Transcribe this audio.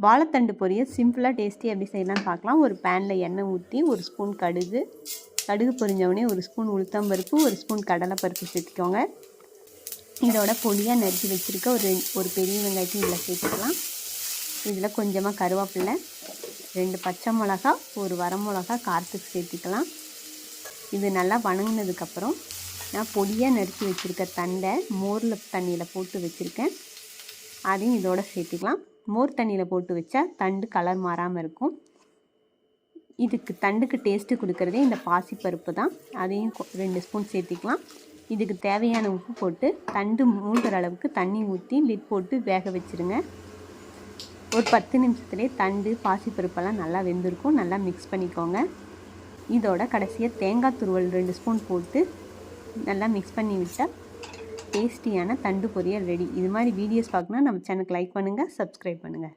வாழைத்தண்டு பொரியல் சிம்பிளாக டேஸ்டி எப்படி செய்யலாம்னு பார்க்கலாம். ஒரு பேனில் எண்ணெய் ஊற்றி 1 ஸ்பூன் கடுகு பொரிஞ்சவுடனே 1 ஸ்பூன் உளுத்தம்பருப்பு 1 ஸ்பூன் கடலைப்பருப்பு சேர்த்துக்கோங்க. இதோட பொடியாக நறுக்கி வச்சுருக்க ஒரு பெரிய வெங்காயத்தையும் இதில் சேர்த்துக்கலாம். இதில் கொஞ்சமாக கருவேப்பிலை, 2 பச்சை மிளகா, 1 வரமிளகா காரத்துக்கு சேர்த்துக்கலாம். இது நல்லா வணங்கினதுக்கப்புறம் நான் பொடியாக நறுக்கி வச்சுருக்க தண்டை மோரில் தண்ணியில் போட்டு வச்சுருக்கேன். அதையும் இதோட சேர்த்துக்கலாம். மோர் தண்ணியில் போட்டு வச்சா தண்டு கலர் மாறாமல் இருக்கும். இதுக்கு தண்டுக்கு டேஸ்ட்டு கொடுக்குறதே இந்த பாசிப்பருப்பு தான். அதையும் 2 ஸ்பூன் சேர்த்திக்கலாம். இதுக்கு தேவையான உப்பு போட்டு தண்டு மூழ்கிற அளவுக்கு தண்ணி ஊற்றி லிட் போட்டு வேக வச்சுருங்க. ஒரு 10 நிமிஷத்துலேயே தண்டு பாசிப்பருப்பெல்லாம் நல்லா வெந்திருக்கும். நல்லா மிக்ஸ் பண்ணிக்கோங்க. இதோட கடைசியாக தேங்காய் துருவல் 2 ஸ்பூன் போட்டு நல்லா மிக்ஸ் பண்ணி விட்டால் டேஸ்டியான தண்டு பொரியல் ரெடி. இது மாதிரி வீடியோஸ் பார்க்கணுன்னா நம்ம சேனலுக்கு லைக் பண்ணுங்கள், சப்ஸ்கிரைப் பண்ணுங்கள்.